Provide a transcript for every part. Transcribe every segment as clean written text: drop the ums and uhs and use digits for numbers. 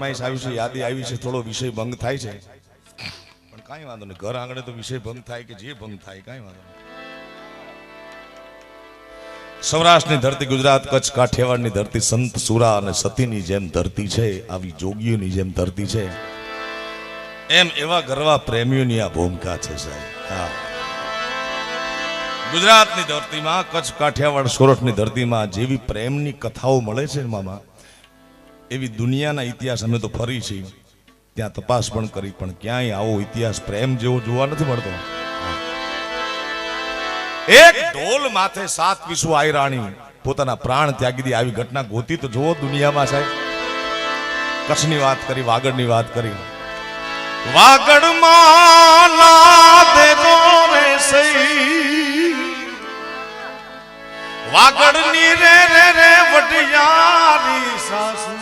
ફરમાઈશ આવી છે, યાદી આવી છે, થોડો વિષય ભંગ થાય છે, પણ કાંઈ વાંધો નહીં. ઘર આંગણે તો વિષય ભંગ થાય કે જે ભંગ થાય કાંઈ વાંધો નહીં. સૌરાષ્ટ્રની ધરતી, ગુજરાત, કચ્છ, કાઠિયાવાડની ધરતી સંત સુરા અને સતીની જેમ ધરતી છે, આવી જોગીઓની જેમ ધરતી છે, એમ એવા ગરવા પ્રેમીઓની આ ભૂમિકા છે સાહેબ. હા, ગુજરાતની ધરતીમાં, કચ્છ, કાઠિયાવાડ, સોરઠની ધરતીમાં જેવી પ્રેમની કથાઓ મળે છે મામા, એવી દુનિયાના ઇતિહાસ અમે તો ફરી છીએ, ત્યાં તપાસ પણ કરી, પણ ક્યાંય આવો ઇતિહાસ પ્રેમ જેવો જોવા નથી મળતો. એક ઢોલ માથે 7 વિશ્વ આયરાણી પોતાના પ્રાણ ત્યાગી દી, આવી ઘટના ગોતી તો જુઓ દુનિયામાં સાહેબ. કચ્છની વાત કરી, વાગડની વાત કરી. વાગડમાં લાદે દોરે સઈ, વાગડની રે રે રે વઢિયારી સાસુ,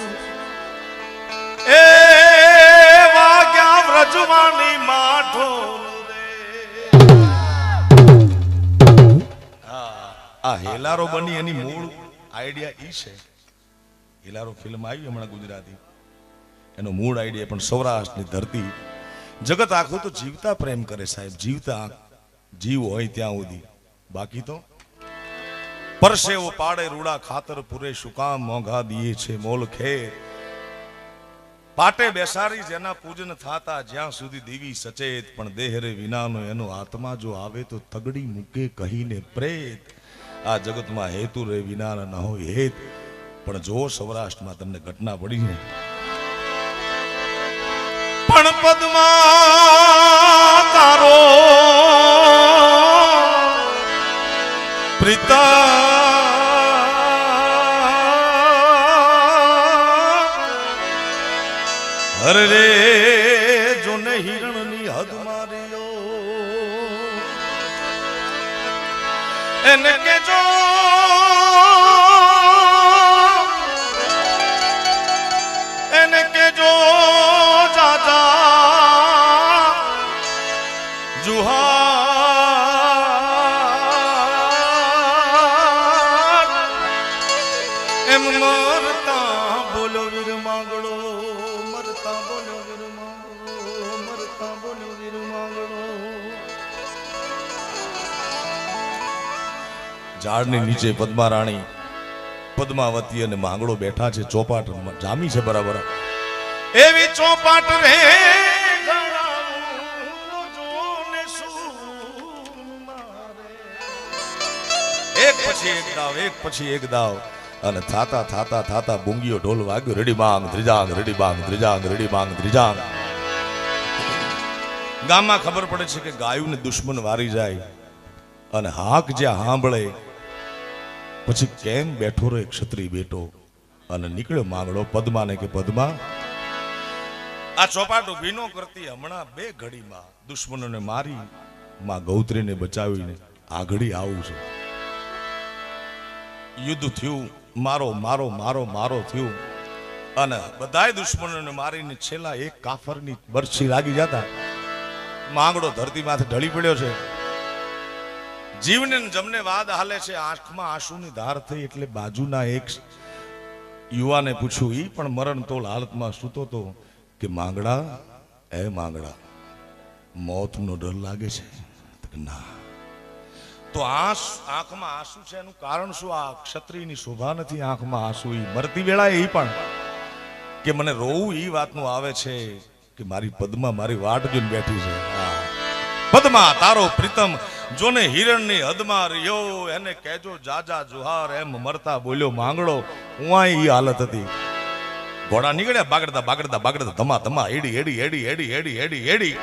એ વાગ્યા વ્રજવાણી માઠો. આ હેલારો બની એની મૂળ આઈડિયા ઈ છે. હેલારો ફિલ્મ આવી હમણાં ગુજરાતી, એનો મૂળ આઈડિયા પણ સૌરાષ્ટ્રની ધરતી. જગત આખું તો જીવતા પ્રેમ કરે સાહેબ, જીવતા જીવ હોય ત્યાં સુધી. બાકી તો પરસેવો પાડે રૂડા ખાતર પૂરે, શું કામ મોંઘા દીએ છે મોલ ખેર. પાટે બેસારી જેના પૂજન થાતા, જ્યાં સુધી દેવી સચેત, પણ દેહરે વિનાનો એનો આત્મા જો આવે તો તગડી મૂકે કહીને પ્રેત. આ જગતમાં હેતુ રે વિના ન હોય હેત. પણ જો સૌરાષ્ટ્રમાં તમને ઘટના પડી ને, પણ પદ્મા તારો પ્રીતા હર રે જોને હિરણની હદ માર્યો, એને કેજો એને કેજો જાજા જુહાર, એમ મરતા બોલો વીર માંગડો, મરતા બોલો વીર માંગડો, મરતા બોલો વીર માંગડો. ઝાડની નીચે પદ્મા રાણી, પદ્માવતી અને માંગડો બેઠા છે, ચોપાટ જામી છે બરાબર. એવી ચોપાટ રે એક પછી એક દાવ, એક પછી એક દાવ, અને થાતા થાતા થાતા બુંગીઓ ઢોલ વાગ્યો. રેડી બાંગ ત્રીજાંગ, રેડી બાંગ ત્રીજાંગ, રેડી બાંગ ત્રીજાંગ. ગામમાં ખબર પડે છે કે ગાયુંને દુશ્મન વારી જાય, અને હાક જ્યાં સાંભળે પછી કેમ બેઠો રે ક્ષત્રિય બેટો. અને નીકળ્યો માંગડો પદ્માને કે પદ્મા, આ ચોપાટ ઉભી નો કરતી, હમણાં 2 ઘડીમાં દુશ્મનોને મારી માં ગૌત્રીને બચાવીને આ ઘડી આવું છું. યુદ્ધ થયું, મારો મારો મારો મારો થયું, અને બધાય દુશ્મનોને મારીને છેલ્લા એક કાફરની બરછી લાગી જતા માંગડો ધરતીમાંથી ઢળી પડ્યો છે. જીવને જમને વાદ હાલે છે, આંખમાં આંસુની ધાર થઈ. એટલે બાજુના એક યુવાને પૂછ્યું, ઈ પણ મરણ તોલ હાલતમાં સૂતો તો, કે માંગડા, એ માંગડા, મોતનો ડર લાગે છે? ના. તો આંખમાં આંસુ છે, એનું કારણ શું? આ ક્ષત્રિયની શોભા નથી આંખમાં આંસુ. ઈ મરતી વેળાએ ઈ પણ કે મને રોવું ઈ વાતનું આવે છે કે મારી પદ્મા મારી વાટ જોઈને બેઠી છે. પદ્મા તારો પ્રીતમ જોને હિરણની હદમાં રહ્યો, એને કહેજો જાજા જુહાર, એમ મરતા બોલ્યો માંગડો. ઉવાય ઈ હાલત હતી. ઘોડા નીકળ્યા બાગડતા બાગડતા બાગડતા, ધમા ધમા, એડી એડી એડી એડી એડી એડી એડી.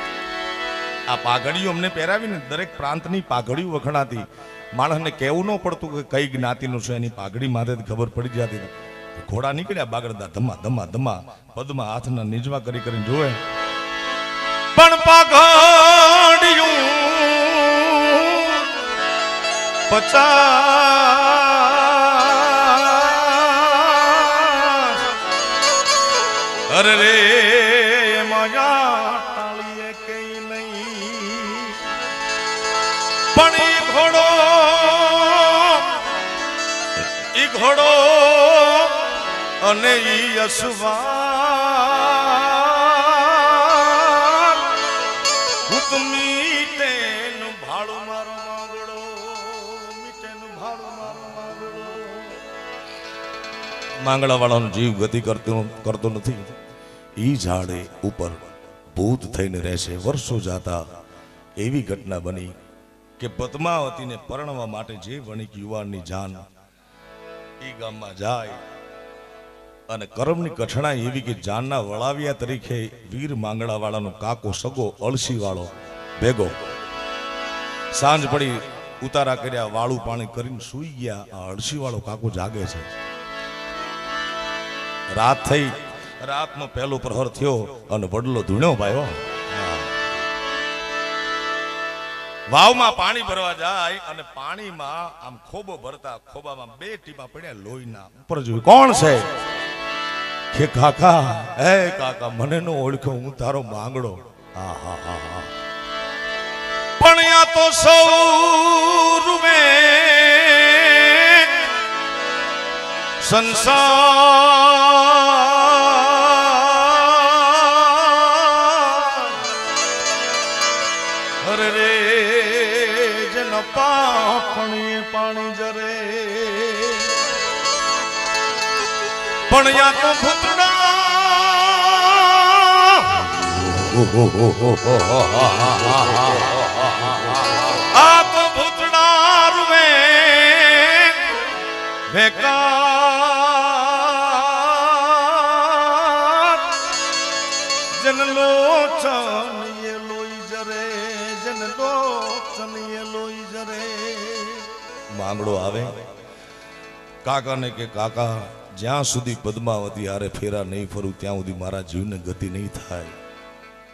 આ પાઘડીઓ અમને પહેરાવીને દરેક પ્રાંતની પાઘડીઓ વખણાતી. માણસને કહેવું ન પડતું કે કઈ જ્ઞાતિનું છે, એની પાઘડી માથે ખબર પડી જતી. ઘોડા નીકળ્યા બાગડતા, ધમા ધમા ધમા. પદ્મા હાથના નીચવા કરી કરીને જોવે, પણ પાઘડીયું 50 અરે રે માયા ટાળીએ કઈ નહીં. પણ ઈ ઘોડો અને ઈ અસવા ભાડું મારો માંગડો મીઠેનું ભાડું મારો માંગડો. માંગડા વાળાનો જીવ ગતિ કરતો નથી. ઈ ઝાડે ઉપર ભૂત થઈને રહેશે. વર્ષો જાતા એવી ઘટના બની કે પદ્માવતીને પરણવા માટે જે વણિક યુવાનની જાન એ ગામમાં જાય અને કર્મની કઠણાઈ એવી કે જાનના વળાવિયા તરીકે વીર માંગડા વાળાનો કાકો સગો અળસી વાળો ભેગો સાંજ પડી ઉતારા કર્યા વાળું પાણી કરીને સૂઈ ગયા. આ અળસી વાળો કાકો જાગે છે. રાત થઈ. રાતનો પહેલો પ્રહર થયો અને વડલો ધૂણ્યો ભાઈઓ. વાવમાં પાણી ભરવા જાય અને પાણીમાં આમ ખોબો ભરતા ખોબામાં 2 ટીપા પડ્યા લોહીના. ઉપર જોયું કોણ છે કે કાકા હે કાકા મને નો ઓળખ્યો હું તારો માંગડો. હા હા હા હા પણ આ તો સૌ રૂમે સંસાર અરે રે જન પાણી પાણી જરે પણ યા તો ભૂતડા આ તો ભૂતડા રૂવે ભેકાર જન લોચન લોઈ જરે જન લોચન લોઈ જરે. માંગડો આવે કાકાને કે કાકા જ્યાં સુધી પદ્માવતી હારે ફેરા નહીં ફરું ત્યાં સુધી મારા જીવને ગતિ નહીં થાય.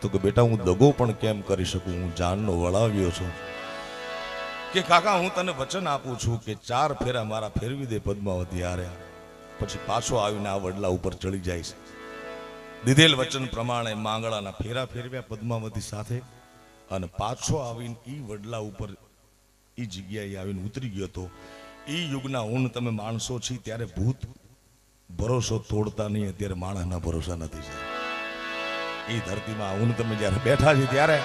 તો કે બેટા હું દગો પણ કેમ કરી શકું, હું જાનનો વળાવ્યો છું. કે કાકા હું તને વચન આપું છું કે 4 ફેરા મારા ફેરવી દે પદ્માવતી હારે, પછી પાછો આવીને આ વડલા ઉપર ચડી જાય છે. દીધેલ વચન પ્રમાણે માંગડાના ફેરા ફેરવ્યા પદ્માવતી સાથે અને પાછો આવીને ઈ વડલા ઉપર ઈ જગ્યાએ આવીને ઉતરી ગયો હતો. ઈ યુગના હું તમે માણસો છી ત્યારે ભૂત ભરોસો તોડતા નહીં, અત્યારે માણસના ભરોસા નથી. એ ધરતીમાં હું તમે જ્યારે બેઠા છીએ ત્યારે